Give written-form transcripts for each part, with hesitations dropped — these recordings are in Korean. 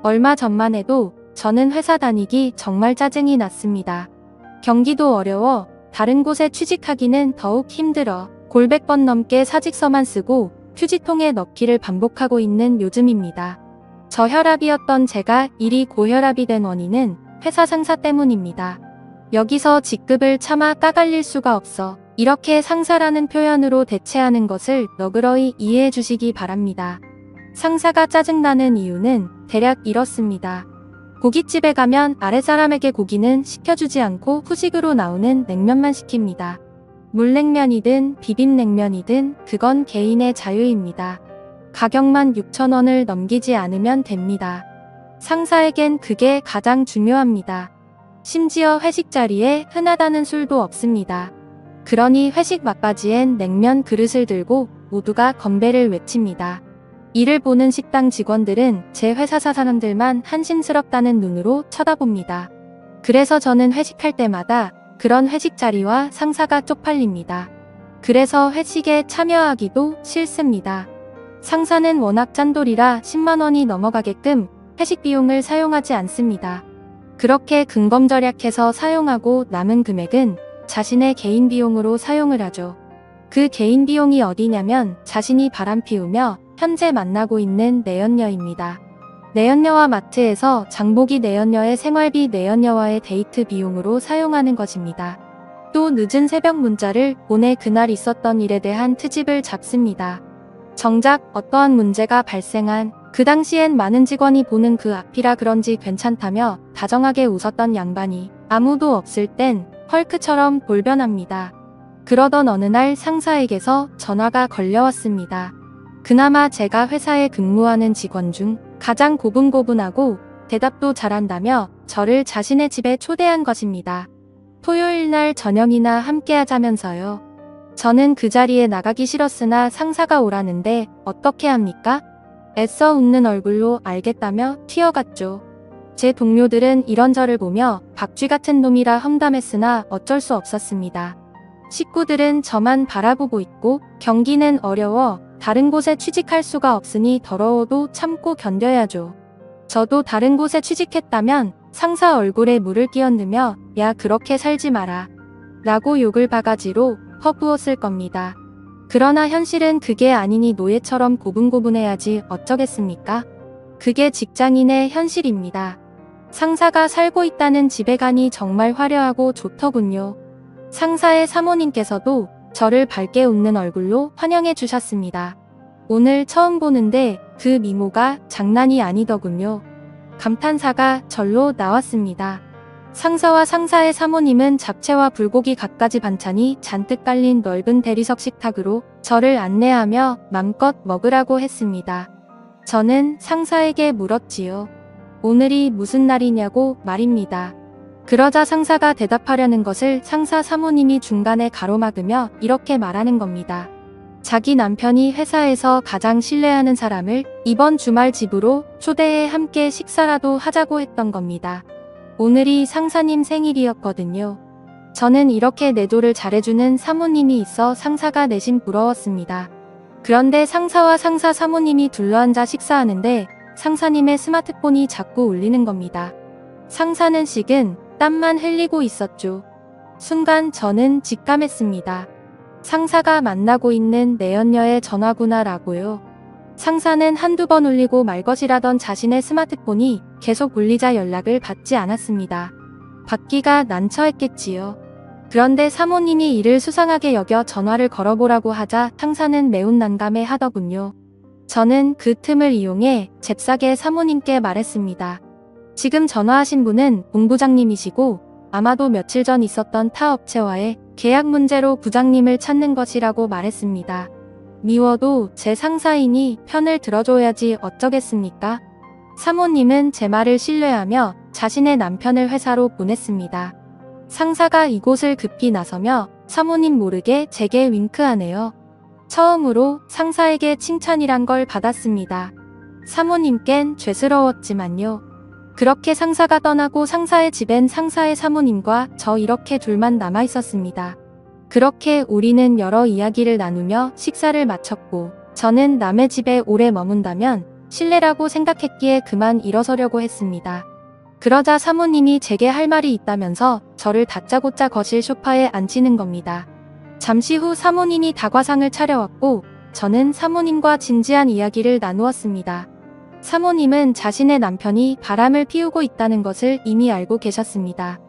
얼마 전만 해도 저는 회사 다니기 정말 짜증이 났습니다. 경기도 어려워 다른 곳에 취직하기는 더욱 힘들어 골백 번 넘게 사직서만 쓰고 휴지통에 넣기를 반복하고 있는 요즘입니다. 저혈압이었던 제가 일이 고혈압이 된 원인은 회사 상사 때문입니다. 여기서 직급을 차마 까갈릴 수가 없어 이렇게 상사라는 표현으로 대체하는 것을 너그러이 이해해 주시기 바랍니다. 상사가 짜증나는 이유는 대략 이렇습니다. 고깃집에 가면 아랫사람에게 고기는 시켜주지 않고 후식으로 나오는 냉면만 시킵니다. 물냉면이든 비빔냉면이든 그건 개인의 자유입니다. 가격만 6,000원을 넘기지 않으면 됩니다. 상사에겐 그게 가장 중요합니다. 심지어 회식 자리에 흔하다는 술도 없습니다. 그러니 회식 막바지엔 냉면 그릇을 들고 모두가 건배를 외칩니다. 이를 보는 식당 직원들은 제 회사사 사람들만 한심스럽다는 눈으로 쳐다봅니다. 그래서 저는 회식할 때마다 그런 회식 자리와 상사가 쪽팔립니다. 그래서 회식에 참여하기도 싫습니다. 상사는 워낙 짠돌이라 10만 원이 넘어가게끔 회식 비용을 사용하지 않습니다. 그렇게 근검절약해서 사용하고 남은 금액은 자신의 개인 비용으로 사용을 하죠. 그 개인 비용이 어디냐면 자신이 바람 피우며 현재 만나고 있는 내연녀입니다. 내연녀와 마트에서 장보기 내연녀의 생활비 내연녀와의 데이트 비용으로 사용하는 것입니다. 또 늦은 새벽 문자를 보내 그날 있었던 일에 대한 트집을 잡습니다. 정작 어떠한 문제가 발생한 그 당시엔 많은 직원이 보는 그 앞이라 그런지 괜찮다며 다정하게 웃었던 양반이 아무도 없을 땐 헐크처럼 돌변합니다. 그러던 어느 날 상사에게서 전화가 걸려왔습니다. 그나마 제가 회사에 근무하는 직원 중 가장 고분고분하고 대답도 잘한다며 저를 자신의 집에 초대한 것입니다. 토요일 날 저녁이나 함께 하자면서요. 저는 그 자리에 나가기 싫었으나 상사가 오라는데 어떻게 합니까? 애써 웃는 얼굴로 알겠다며 튀어갔죠. 제 동료들은 이런 저를 보며 박쥐 같은 놈이라 험담했으나 어쩔 수 없었습니다. 식구들은 저만 바라보고 있고 경기는 어려워 다른 곳에 취직할 수가 없으니 더러워도 참고 견뎌야죠. 저도 다른 곳에 취직했다면 상사 얼굴에 물을 끼얹으며 야 그렇게 살지 마라 라고 욕을 바가지로 퍼부었을 겁니다. 그러나 현실은 그게 아니니 노예처럼 고분고분해야지 어쩌겠습니까? 그게 직장인의 현실입니다. 상사가 살고 있다는 집에 가니 정말 화려하고 좋더군요. 상사의 사모님께서도 저를 밝게 웃는 얼굴로 환영해 주셨습니다. 오늘 처음 보는데 그 미모가 장난이 아니더군요. 감탄사가 절로 나왔습니다. 상사와 상사의 사모님은 잡채와 불고기 갖가지 반찬이 잔뜩 깔린 넓은 대리석 식탁으로 저를 안내하며 맘껏 먹으라고 했습니다. 저는 상사에게 물었지요. 오늘이 무슨 날이냐고 말입니다. 그러자 상사가 대답하려는 것을 상사 사모님이 중간에 가로막으며 이렇게 말하는 겁니다. 자기 남편이 회사에서 가장 신뢰하는 사람을 이번 주말 집으로 초대해 함께 식사라도 하자고 했던 겁니다. 오늘이 상사님 생일이었거든요. 저는 이렇게 내조를 잘해주는 사모님이 있어 상사가 내심 부러웠습니다. 그런데 상사와 상사 사모님이 둘러앉아 식사하는데 상사님의 스마트폰이 자꾸 울리는 겁니다. 상사는 식은 땀만 흘리고 있었죠. 순간 저는 직감했습니다. 상사가 만나고 있는 내연녀의 전화구나 라고요. 상사는 한두 번 울리고 말 것이라던 자신의 스마트폰이 계속 울리자 연락을 받지 않았습니다. 받기가 난처했겠지요. 그런데 사모님이 이를 수상하게 여겨 전화를 걸어보라고 하자 상사는 매우 난감해 하더군요. 저는 그 틈을 이용해 잽싸게 사모님께 말했습니다. 지금 전화하신 분은 본부장님이시고 아마도 며칠 전 있었던 타 업체와의 계약 문제로 부장님을 찾는 것이라고 말했습니다. 미워도 제 상사이니 편을 들어줘야지 어쩌겠습니까? 사모님은 제 말을 신뢰하며 자신의 남편을 회사로 보냈습니다. 상사가 이곳을 급히 나서며 사모님 모르게 제게 윙크하네요. 처음으로 상사에게 칭찬이란 걸 받았습니다. 사모님껜 죄스러웠지만요. 그렇게 상사가 떠나고 상사의 집엔 상사의 사모님과 저 이렇게 둘만 남아 있었습니다. 그렇게 우리는 여러 이야기를 나누며 식사를 마쳤고 저는 남의 집에 오래 머문다면 실례라고 생각했기에 그만 일어서려고 했습니다. 그러자 사모님이 제게 할 말이 있다면서 저를 다짜고짜 거실 소파에 앉히는 겁니다. 잠시 후 사모님이 다과상을 차려왔고 저는 사모님과 진지한 이야기를 나누었습니다. 사모님은 자신의 남편이 바람을 피우고 있다는 것을 이미 알고 계셨습니다.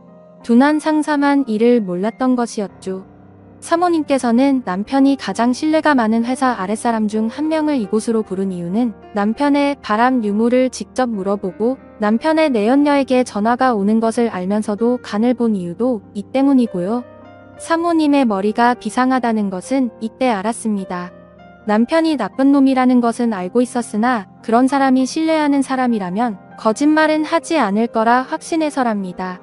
둔한 상사만 이를 몰랐던 것이었죠. 사모님께서는 남편이 가장 신뢰가 많은 회사 아랫사람 중 한 명을 이곳으로 부른 이유는 남편의 바람 유무를 직접 물어보고 남편의 내연녀에게 전화가 오는 것을 알면서도 간을 본 이유도 이 때문이고요. 사모님의 머리가 비상하다는 것은 이때 알았습니다. 남편이 나쁜 놈이라는 것은 알고 있었으나 그런 사람이 신뢰하는 사람이라면 거짓말은 하지 않을 거라 확신해서랍니다.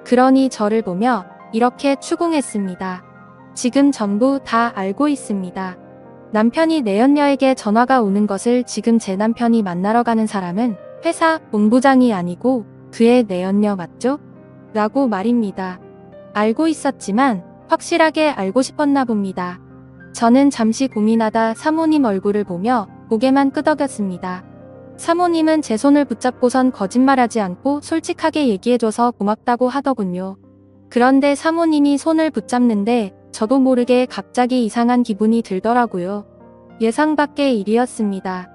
그러니 저를 보며 이렇게 추궁했습니다. 지금 전부 다 알고 있습니다. 남편이 내연녀에게 전화가 오는 것을 지금 제 남편이 만나러 가는 사람은 회사 본부장이 아니고 그의 내연녀 맞죠? 라고 말입니다. 알고 있었지만 확실하게 알고 싶었나 봅니다. 저는 잠시 고민하다 사모님 얼굴을 보며 고개만 끄덕였습니다. 사모님은 제 손을 붙잡고선 거짓말하지 않고 솔직하게 얘기해줘서 고맙다고 하더군요. 그런데 사모님이 손을 붙잡는데 저도 모르게 갑자기 이상한 기분이 들더라고요. 예상 밖의 일이었습니다.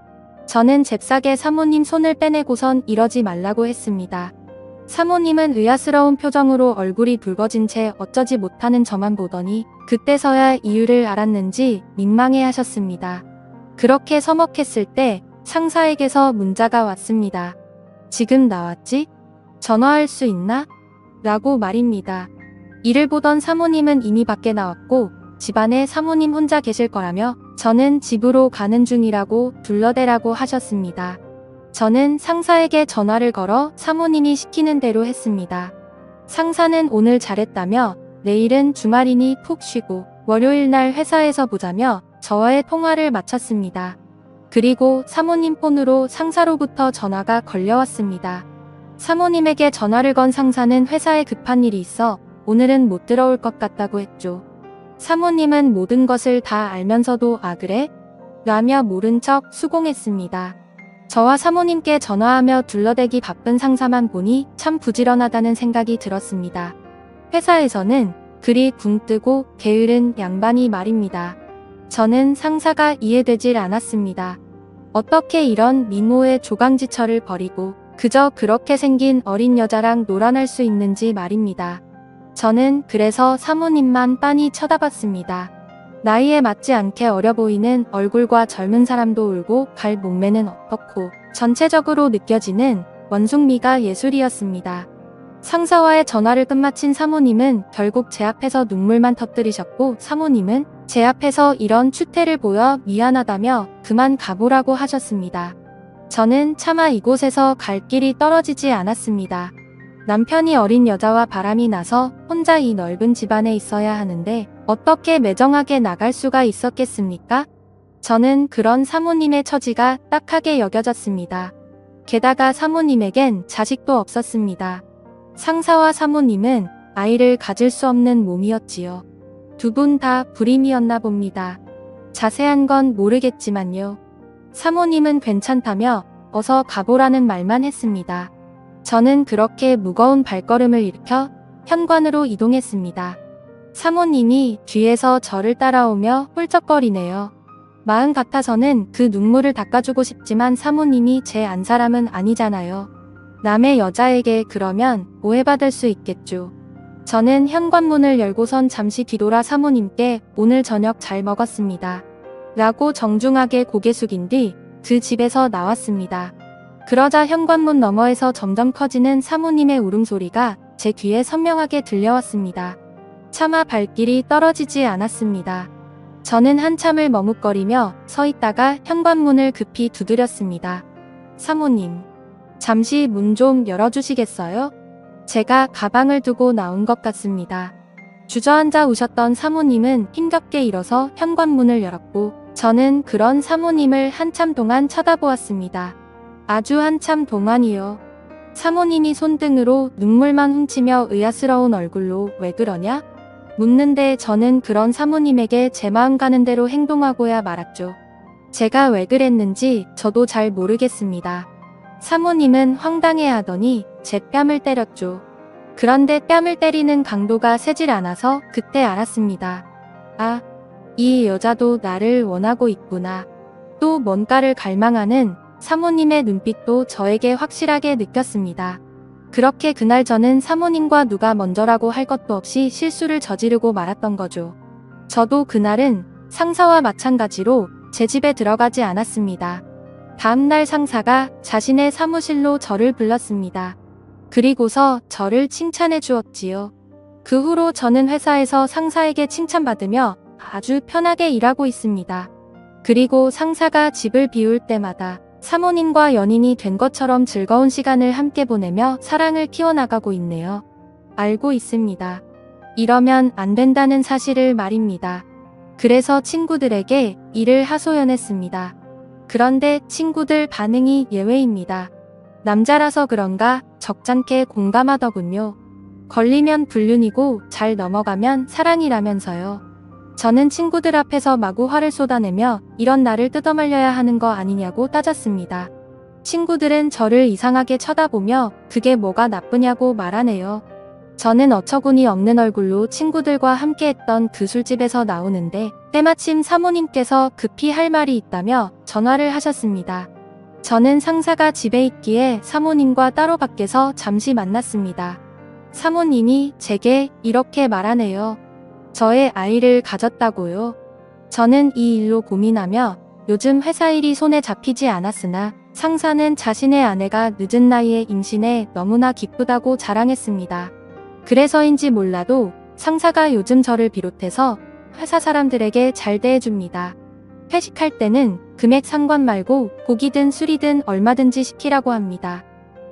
저는 잽싸게 사모님 손을 빼내고선 이러지 말라고 했습니다. 사모님은 의아스러운 표정으로 얼굴이 붉어진 채 어쩌지 못하는 저만 보더니 그때서야 이유를 알았는지 민망해 하셨습니다. 그렇게 서먹했을 때 상사에게서 문자가 왔습니다. 지금 나왔지? 전화할 수 있나? 라고 말입니다. 이를 보던 사모님은 이미 밖에 나왔고 집안에 사모님 혼자 계실 거라며 저는 집으로 가는 중이라고 둘러대라고 하셨습니다. 저는 상사에게 전화를 걸어 사모님이 시키는 대로 했습니다. 상사는 오늘 잘했다며 내일은 주말이니 푹 쉬고 월요일 날 회사에서 보자며 저와의 통화를 마쳤습니다. 그리고 사모님 폰으로 상사로부터 전화가 걸려왔습니다. 사모님에게 전화를 건 상사는 회사에 급한 일이 있어 오늘은 못 들어올 것 같다고 했죠. 사모님은 모든 것을 다 알면서도 아 그래? 라며 모른 척 수긍했습니다. 저와 사모님께 전화하며 둘러대기 바쁜 상사만 보니 참 부지런하다는 생각이 들었습니다. 회사에서는 그리 붕 뜨고 게으른 양반이 말입니다. 저는 상사가 이해되질 않았습니다. 어떻게 이런 미모의 조강지처를 버리고 그저 그렇게 생긴 어린 여자랑 놀아날 수 있는지 말입니다. 저는 그래서 사모님만 빤히 쳐다봤습니다. 나이에 맞지 않게 어려 보이는 얼굴과 젊은 사람도 울고 갈 몸매는 어떻고 전체적으로 느껴지는 원숭미가 예술이었습니다. 상사와의 전화를 끝마친 사모님은 결국 제 앞에서 눈물만 터뜨리셨고 사모님은 제 앞에서 이런 추태를 보여 미안하다며 그만 가보라고 하셨습니다. 저는 차마 이곳에서 갈 길이 떨어지지 않았습니다. 남편이 어린 여자와 바람이 나서 혼자 이 넓은 집안에 있어야 하는데 어떻게 매정하게 나갈 수가 있었겠습니까? 저는 그런 사모님의 처지가 딱하게 여겨졌습니다. 게다가 사모님에겐 자식도 없었습니다. 상사와 사모님은 아이를 가질 수 없는 몸이었지요. 두 분 다 불임이었나 봅니다. 자세한 건 모르겠지만요. 사모님은 괜찮다며 어서 가보라는 말만 했습니다. 저는 그렇게 무거운 발걸음을 일으켜 현관으로 이동했습니다. 사모님이 뒤에서 저를 따라오며 훌쩍거리네요. 마음 같아서는 그 눈물을 닦아주고 싶지만 사모님이 제 안사람은 아니잖아요. 남의 여자에게 그러면 오해받을 수 있겠죠. 저는 현관문을 열고선 잠시 뒤돌아 사모님께 오늘 저녁 잘 먹었습니다. 라고 정중하게 고개 숙인 뒤 그 집에서 나왔습니다. 그러자 현관문 너머에서 점점 커지는 사모님의 울음소리가 제 귀에 선명하게 들려왔습니다. 차마 발길이 떨어지지 않았습니다. 저는 한참을 머뭇거리며 서 있다가 현관문을 급히 두드렸습니다. 사모님, 잠시 문 좀 열어주시겠어요? 제가 가방을 두고 나온 것 같습니다. 주저앉아 우셨던 사모님은 힘겹게 일어서 현관문을 열었고 저는 그런 사모님을 한참 동안 쳐다보았습니다. 아주 한참 동안이요. 사모님이 손등으로 눈물만 훔치며 의아스러운 얼굴로 왜 그러냐? 묻는데 저는 그런 사모님에게 제 마음 가는 대로 행동하고야 말았죠. 제가 왜 그랬는지 저도 잘 모르겠습니다. 사모님은 황당해하더니 제 뺨을 때렸죠. 그런데 뺨을 때리는 강도가 세질 않아서 그때 알았습니다. 아, 이 여자도 나를 원하고 있구나. 또 뭔가를 갈망하는 사모님의 눈빛도 저에게 확실하게 느꼈습니다. 그렇게 그날 저는 사모님과 누가 먼저라고 할 것도 없이 실수를 저지르고 말았던 거죠. 저도 그날은 상사와 마찬가지로 제 집에 들어가지 않았습니다. 다음날 상사가 자신의 사무실로 저를 불렀습니다. 그리고서 저를 칭찬해 주었지요. 그 후로 저는 회사에서 상사에게 칭찬받으며 아주 편하게 일하고 있습니다. 그리고 상사가 집을 비울 때마다 사모님과 연인이 된 것처럼 즐거운 시간을 함께 보내며 사랑을 키워나가고 있네요. 알고 있습니다. 이러면 안 된다는 사실을 말입니다. 그래서 친구들에게 이를 하소연했습니다. 그런데 친구들 반응이 예외입니다. 남자라서 그런가 적잖게 공감하더군요. 걸리면 불륜이고 잘 넘어가면 사랑이라면서요. 저는 친구들 앞에서 마구 화를 쏟아내며 이런 나를 뜯어말려야 하는 거 아니냐고 따졌습니다. 친구들은 저를 이상하게 쳐다보며 그게 뭐가 나쁘냐고 말하네요. 저는 어처구니 없는 얼굴로 친구들과 함께했던 그 술집에서 나오는데 때마침 사모님께서 급히 할 말이 있다며 전화를 하셨습니다. 저는 상사가 집에 있기에 사모님과 따로 밖에서 잠시 만났습니다. 사모님이 제게 이렇게 말하네요. 저의 아이를 가졌다고요. 저는 이 일로 고민하며 요즘 회사 일이 손에 잡히지 않았으나 상사는 자신의 아내가 늦은 나이에 임신해 너무나 기쁘다고 자랑했습니다. 그래서인지 몰라도 상사가 요즘 저를 비롯해서 회사 사람들에게 잘 대해줍니다. 회식할 때는 금액 상관 말고 고기든 술이든 얼마든지 시키라고 합니다.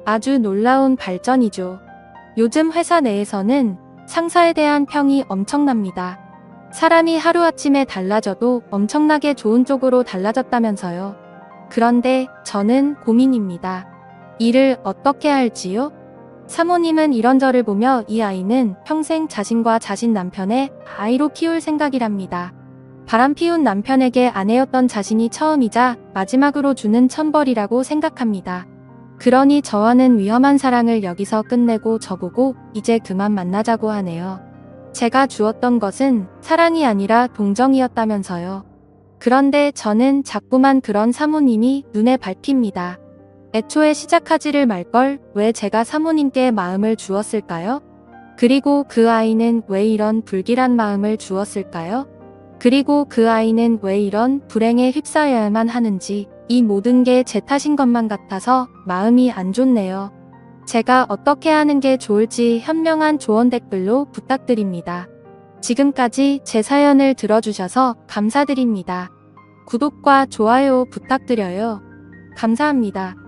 아주 놀라운 발전이죠. 요즘 회사 내에서는 상사에 대한 평이 엄청납니다. 사람이 하루아침에 달라져도 엄청나게 좋은 쪽으로 달라졌다면서요. 그런데 저는 고민입니다. 일을 어떻게 할지요? 사모님은 이런 저를 보며 이 아이는 평생 자신과 자신 남편의 아이로 키울 생각이랍니다. 바람피운 남편에게 아내였던 자신이 처음이자 마지막으로 주는 천벌이라고 생각합니다. 그러니 저와는 위험한 사랑을 여기서 끝내고 저보고 이제 그만 만나자고 하네요. 제가 주었던 것은 사랑이 아니라 동정이었다면서요. 그런데 저는 자꾸만 그런 사모님이 눈에 밟힙니다. 애초에 시작하지를 말걸 왜 제가 사모님께 마음을 주었을까요? 그리고 그 아이는 왜 이런 불길한 마음을 주었을까요? 그리고 그 아이는 왜 이런 불행에 휩싸여야만 하는지 이 모든 게 제 탓인 것만 같아서 마음이 안 좋네요. 제가 어떻게 하는 게 좋을지 현명한 조언 댓글로 부탁드립니다. 지금까지 제 사연을 들어주셔서 감사드립니다. 구독과 좋아요 부탁드려요. 감사합니다.